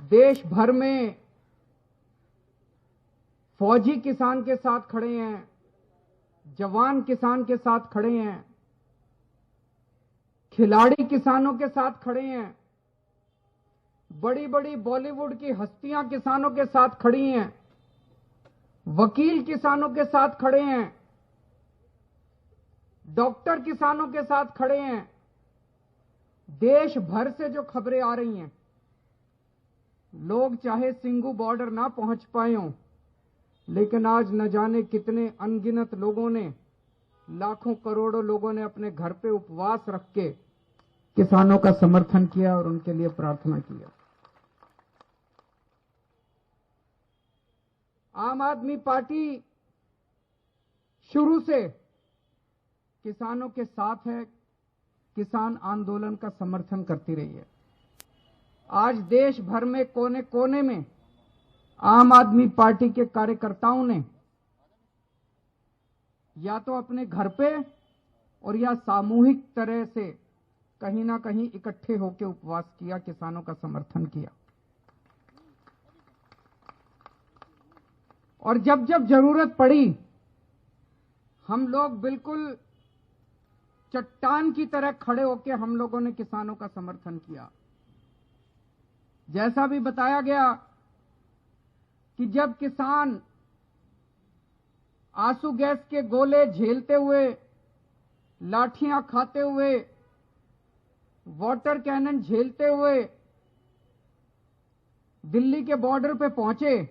देश भर में फौजी किसान के साथ खड़े हैं, जवान किसान के साथ खड़े हैं, खिलाड़ी किसानों के साथ खड़े हैं, बड़ी बड़ी बॉलीवुड की हस्तियां किसानों के साथ खड़ी हैं, वकील किसानों के साथ खड़े हैं, डॉक्टर किसानों के साथ खड़े हैं। देश भर से जो खबरें आ रही हैं, लोग चाहे सिंगू बॉर्डर ना पहुंच पाए हों, लेकिन आज न जाने कितने अनगिनत लोगों ने, लाखों करोड़ों लोगों ने अपने घर पे उपवास रख के किसानों का समर्थन किया और उनके लिए प्रार्थना किया। आम आदमी पार्टी शुरू से किसानों के साथ है, किसान आंदोलन का समर्थन करती रही है। आज देश भर में कोने कोने में आम आदमी पार्टी के कार्यकर्ताओं ने या तो अपने घर पे और या सामूहिक तरह से कहीं ना कहीं इकट्ठे होकर उपवास किया, किसानों का समर्थन किया। और जब जब जरूरत पड़ी, हम लोग बिल्कुल चट्टान की तरह खड़े होकर हम लोगों ने किसानों का समर्थन किया। जैसा भी बताया गया कि जब किसान आंसू गैस के गोले झेलते हुए, लाठियां खाते हुए, वाटर कैनन झेलते हुए दिल्ली के बॉर्डर पे पहुंचे,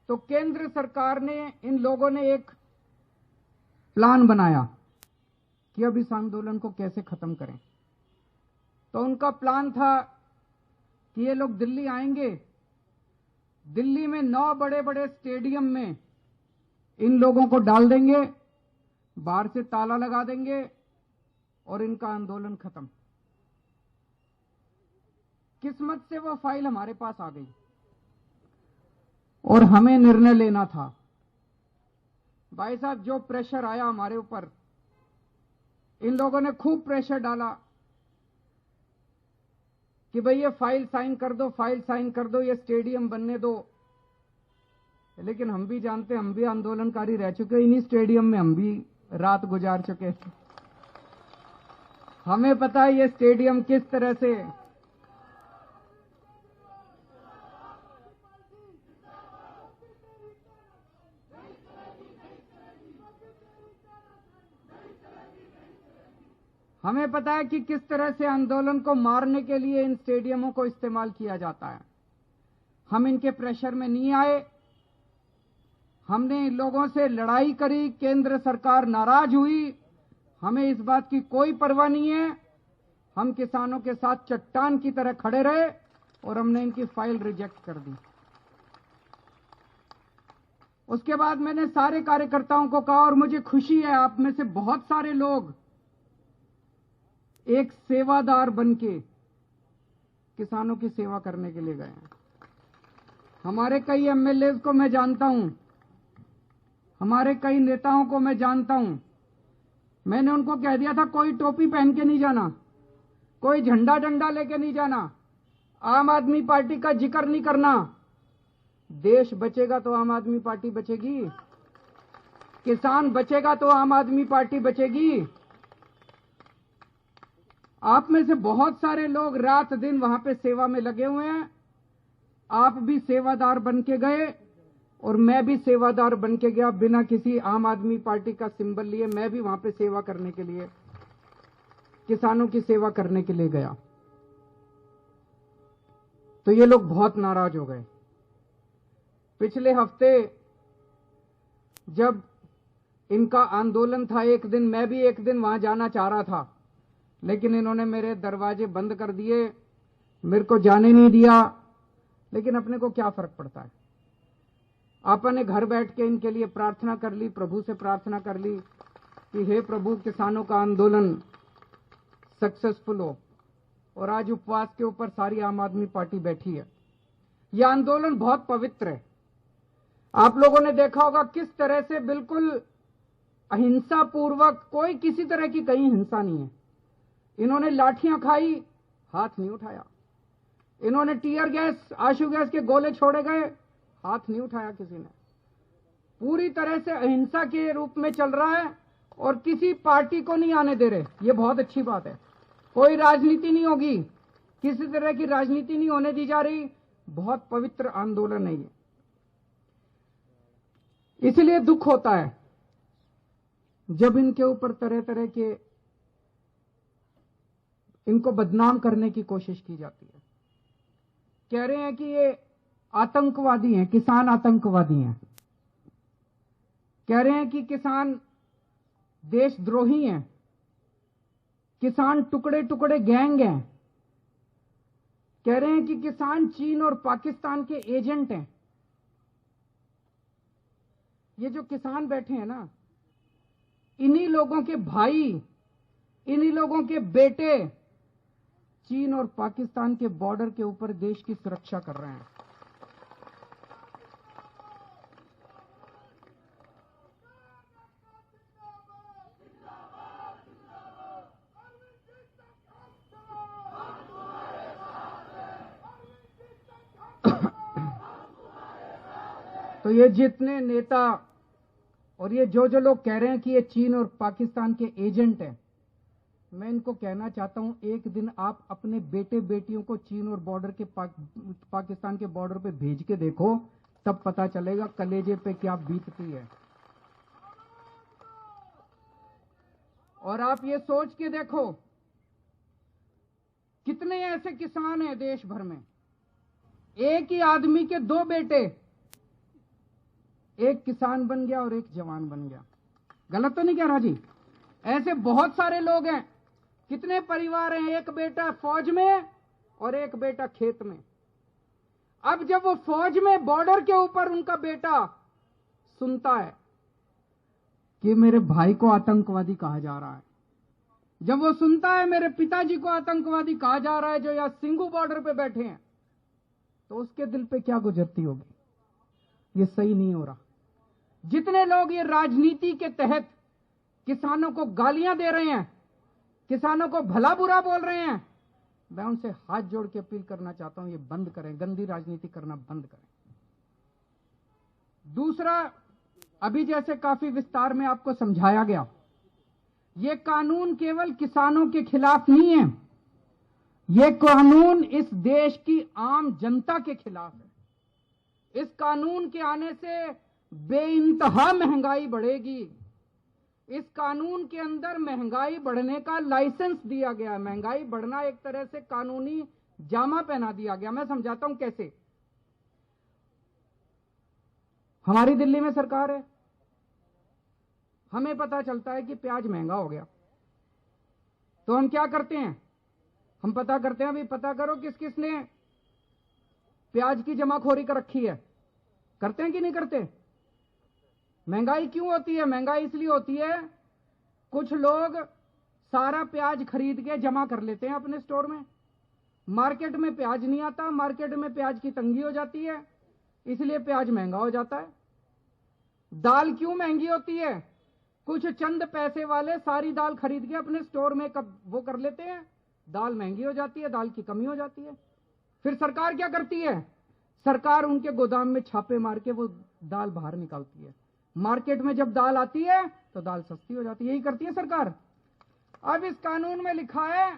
तो केंद्र सरकार ने, इन लोगों ने एक प्लान बनाया कि अब इस आंदोलन को कैसे खत्म करें। तो उनका प्लान था कि ये लोग दिल्ली आएंगे, दिल्ली में 9 बड़े बड़े स्टेडियम में इन लोगों को डाल देंगे, बाहर से ताला लगा देंगे और इनका आंदोलन खत्म। किस्मत से वो फाइल हमारे पास आ गई और हमें निर्णय लेना था। भाई साहब, जो प्रेशर आया हमारे ऊपर, इन लोगों ने खूब प्रेशर डाला कि भाई ये फाइल साइन कर दो, फाइल साइन कर दो, ये स्टेडियम बनने दो। लेकिन हम भी जानते हैं, हम भी आंदोलनकारी रह चुके, इन्हीं स्टेडियम में हम भी रात गुजार चुके। हमें पता है ये स्टेडियम किस तरह से हमें पता है कि किस तरह से आंदोलन को मारने के लिए इन स्टेडियमों को इस्तेमाल किया जाता है। हम इनके प्रेशर में नहीं आए, हमने इन लोगों से लड़ाई करी, केंद्र सरकार नाराज हुई, हमें इस बात की कोई परवाह नहीं है। हम किसानों के साथ चट्टान की तरह खड़े रहे और हमने इनकी फाइल रिजेक्ट कर दी। उसके बाद मैंने सारे कार्यकर्ताओं को कहा, और मुझे खुशी है आप में से बहुत सारे लोग एक सेवादार बनके किसानों की सेवा करने के लिए गए हैं। हमारे कई एमएलए को मैं जानता हूं, हमारे कई नेताओं को मैं जानता हूं। मैंने उनको कह दिया था, कोई टोपी पहन के नहीं जाना, कोई झंडा डंडा लेके नहीं जाना, आम आदमी पार्टी का जिक्र नहीं करना। देश बचेगा तो आम आदमी पार्टी बचेगी, किसान बचेगा तो आम आदमी पार्टी बचेगी। आप में से बहुत सारे लोग रात दिन वहां पे सेवा में लगे हुए हैं। आप भी सेवादार बन के गए और मैं भी सेवादार बन के गया, बिना किसी आम आदमी पार्टी का सिंबल लिए। मैं भी वहां पे सेवा करने के लिए, किसानों की सेवा करने के लिए गया। तो ये लोग बहुत नाराज हो गए। पिछले हफ्ते जब इनका आंदोलन था, एक दिन मैं भी एक दिन वहां जाना चाह रहा था, लेकिन इन्होंने मेरे दरवाजे बंद कर दिए, मेरे को जाने नहीं दिया। लेकिन अपने को क्या फर्क पड़ता है, आपने घर बैठ के इनके लिए प्रार्थना कर ली, प्रभु से प्रार्थना कर ली कि हे प्रभु, किसानों का आंदोलन सक्सेसफुल हो। और आज उपवास के ऊपर सारी आम आदमी पार्टी बैठी है। यह आंदोलन बहुत पवित्र है। आप लोगों ने देखा होगा किस तरह से बिल्कुल अहिंसा पूर्वक, कोई किसी तरह की कहीं हिंसा नहीं है। इन्होंने लाठियां खाई, हाथ नहीं उठाया। इन्होंने टीयर गैस, आंसू गैस के गोले छोड़े गए, हाथ नहीं उठाया किसी ने। पूरी तरह से अहिंसा के रूप में चल रहा है और किसी पार्टी को नहीं आने दे रहे। ये बहुत अच्छी बात है। कोई राजनीति नहीं होगी, किसी तरह की राजनीति नहीं होने दी जा रही। बहुत पवित्र आंदोलन है ये। इसलिए दुख होता है जब इनके ऊपर तरह तरह के इनको बदनाम करने की कोशिश की जाती है। कह रहे हैं कि ये आतंकवादी हैं, किसान आतंकवादी हैं। कह रहे हैं कि किसान देशद्रोही हैं, किसान टुकड़े टुकड़े गैंग हैं। कह रहे हैं कि किसान चीन और पाकिस्तान के एजेंट हैं। ये जो किसान बैठे हैं ना, इन्हीं लोगों के भाई, इन्हीं लोगों के बेटे चीन और पाकिस्तान के बॉर्डर के ऊपर देश की सुरक्षा कर रहे हैं। तो ये जितने नेता और ये जो लोग कह रहे हैं कि ये चीन और पाकिस्तान के एजेंट हैं, मैं इनको कहना चाहता हूं, एक दिन आप अपने बेटे बेटियों को चीन और बॉर्डर के पाकिस्तान के बॉर्डर पे भेज के देखो, तब पता चलेगा कलेजे पे क्या बीतती है। और आप ये सोच के देखो, कितने ऐसे किसान हैं देश भर में, एक ही आदमी के दो बेटे, एक किसान बन गया और एक जवान बन गया। गलत तो नहीं कह रहा जी? ऐसे बहुत सारे लोग हैं। कितने परिवार हैं, एक बेटा फौज में और एक बेटा खेत में। अब जब वो फौज में बॉर्डर के ऊपर उनका बेटा सुनता है कि मेरे भाई को आतंकवादी कहा जा रहा है, जब वो सुनता है मेरे पिताजी को आतंकवादी कहा जा रहा है जो यहां सिंघू बॉर्डर पे बैठे हैं, तो उसके दिल पे क्या गुजरती होगी? ये सही नहीं हो रहा। जितने लोग ये राजनीति के तहत किसानों को गालियां दे रहे हैं, किसानों को भला बुरा बोल रहे हैं, मैं उनसे हाथ जोड़ के अपील करना चाहता हूं, ये बंद करें, गंदी राजनीति करना बंद करें। दूसरा, अभी जैसे काफी विस्तार में आपको समझाया गया, ये कानून केवल किसानों के खिलाफ नहीं है, ये कानून इस देश की आम जनता के खिलाफ है। इस कानून के आने से बेइंतहा महंगाई बढ़ेगी। इस कानून के अंदर महंगाई बढ़ने का लाइसेंस दिया गया। महंगाई बढ़ना एक तरह से कानूनी जामा पहना दिया गया। मैं समझाता हूं कैसे। हमारी दिल्ली में सरकार है, हमें पता चलता है कि प्याज महंगा हो गया, तो हम क्या करते हैं? हम पता करते हैं, अभी पता करो किस किस ने प्याज की जमाखोरी कर रखी है। करते हैं कि नहीं करते? महंगाई क्यों होती है? महंगाई इसलिए होती है, कुछ लोग सारा प्याज खरीद के जमा कर लेते हैं अपने स्टोर में। मार्केट में प्याज नहीं आता, मार्केट में प्याज की तंगी हो जाती है, इसलिए प्याज महंगा हो जाता है। दाल क्यों महंगी होती है? कुछ चंद पैसे वाले सारी दाल खरीद के अपने स्टोर में वो कर लेते हैं, दाल महंगी हो जाती है, दाल की कमी हो जाती है। फिर सरकार क्या करती है? सरकार उनके गोदाम में छापे मार के वो दाल बाहर निकालती है। मार्केट में जब दाल आती है तो दाल सस्ती हो जाती है। यही करती है सरकार। अब इस कानून में लिखा है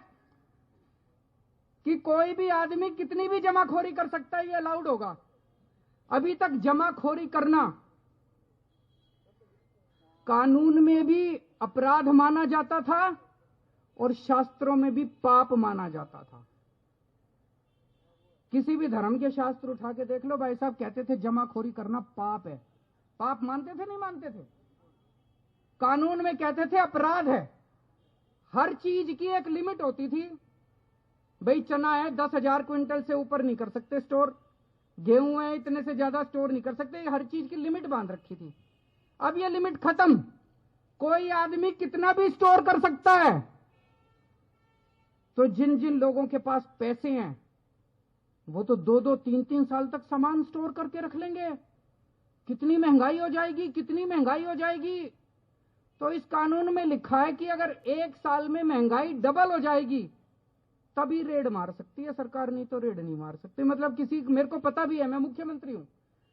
कि कोई भी आदमी कितनी भी जमाखोरी कर सकता है, ये अलाउड होगा। अभी तक जमाखोरी करना कानून में भी अपराध माना जाता था और शास्त्रों में भी पाप माना जाता था। किसी भी धर्म के शास्त्र उठा के देख लो, भाई साहब कहते थे जमाखोरी करना पाप है। पाप मानते थे? नहीं मानते थे। कानून में कहते थे अपराध है। हर चीज की एक लिमिट होती थी। भाई चना है 10,000 क्विंटल से ऊपर नहीं कर सकते स्टोर, गेहूं है इतने से ज्यादा स्टोर नहीं कर सकते। हर चीज की लिमिट बांध रखी थी। अब ये लिमिट खत्म, कोई आदमी कितना भी स्टोर कर सकता है। तो जिन जिन लोगों के पास पैसे हैं वो तो 2-2, 3-3 साल तक सामान स्टोर करके रख लेंगे। कितनी महंगाई हो जाएगी, कितनी महंगाई हो जाएगी। तो इस कानून में लिखा है कि अगर 1 साल में महंगाई डबल हो जाएगी तभी रेड मार सकती है सरकार, नहीं तो रेड नहीं मार सकती। मतलब किसी, मेरे को पता भी है, मैं मुख्यमंत्री हूं,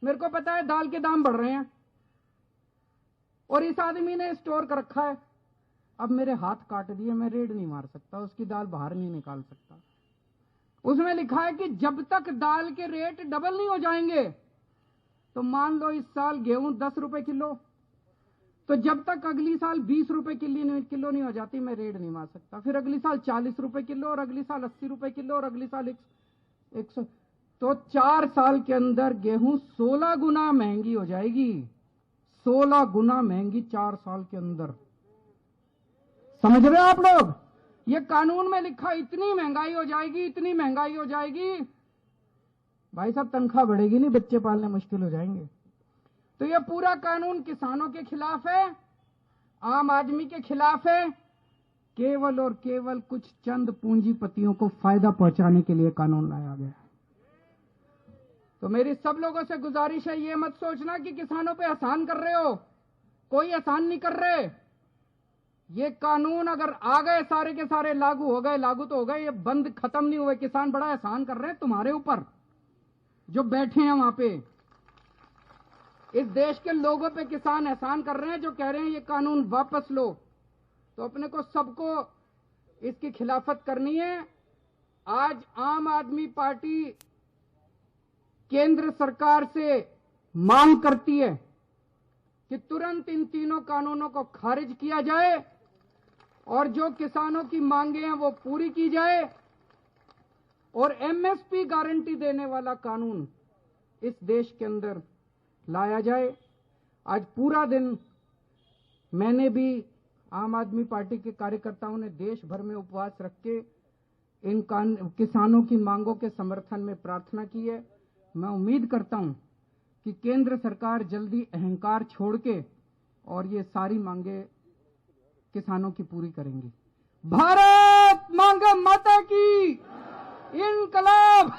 मेरे को पता है दाल के दाम बढ़ रहे हैं और इस आदमी ने स्टोर कर रखा है। अब मेरे हाथ काट दिए, मैं रेड नहीं मार सकता, उसकी दाल बाहर नहीं निकाल सकता। उसमें लिखा है कि जब तक दाल के रेट डबल नहीं हो जाएंगे, तो मान लो इस साल गेहूं 10 रुपए किलो, तो जब तक अगली साल 20 रुपए किलो नहीं हो जाती, मैं रेड नहीं मार सकता। फिर अगली साल 40 रुपए किलो, और अगली साल 80 रुपए किलो, और अगली साल 100। तो 4 साल के अंदर गेहूं 16 गुना महंगी हो जाएगी, 16 गुना महंगी 4 साल के अंदर। समझ रहे हो आप लोग? ये कानून में लिखा, इतनी महंगाई हो जाएगी, इतनी महंगाई हो जाएगी, भाई साहब तनख्वाह बढ़ेगी नहीं, बच्चे पालने मुश्किल हो जाएंगे। तो ये पूरा कानून किसानों के खिलाफ है, आम आदमी के खिलाफ है, केवल और केवल कुछ चंद पूंजीपतियों को फायदा पहुंचाने के लिए कानून लाया गया। तो मेरी सब लोगों से गुजारिश है, ये मत सोचना कि किसानों पे एहसान कर रहे हो, कोई एहसान नहीं कर रहे। ये कानून अगर आ गए, सारे के सारे लागू हो गए, लागू तो हो गए, ये बंद खत्म नहीं हुए। किसान बड़ा एहसान कर रहे हैं तुम्हारे ऊपर, जो बैठे हैं वहां पे। इस देश के लोगों पे किसान एहसान कर रहे हैं, जो कह रहे हैं ये कानून वापस लो। तो अपने को सबको इसकी खिलाफत करनी है। आज आम आदमी पार्टी केंद्र सरकार से मांग करती है कि तुरंत इन तीनों कानूनों को खारिज किया जाए और जो किसानों की मांगे हैं वो पूरी की जाए, और एमएसपी गारंटी देने वाला कानून इस देश के अंदर लाया जाए। आज पूरा दिन मैंने भी, आम आदमी पार्टी के कार्यकर्ताओं ने देश भर में उपवास रख के इन किसानों की मांगों के समर्थन में प्रार्थना की है। मैं उम्मीद करता हूं कि केंद्र सरकार जल्दी अहंकार छोड़ के और ये सारी मांगे किसानों की पूरी करेंगी। भारत मांगे माता की, इनकलाब।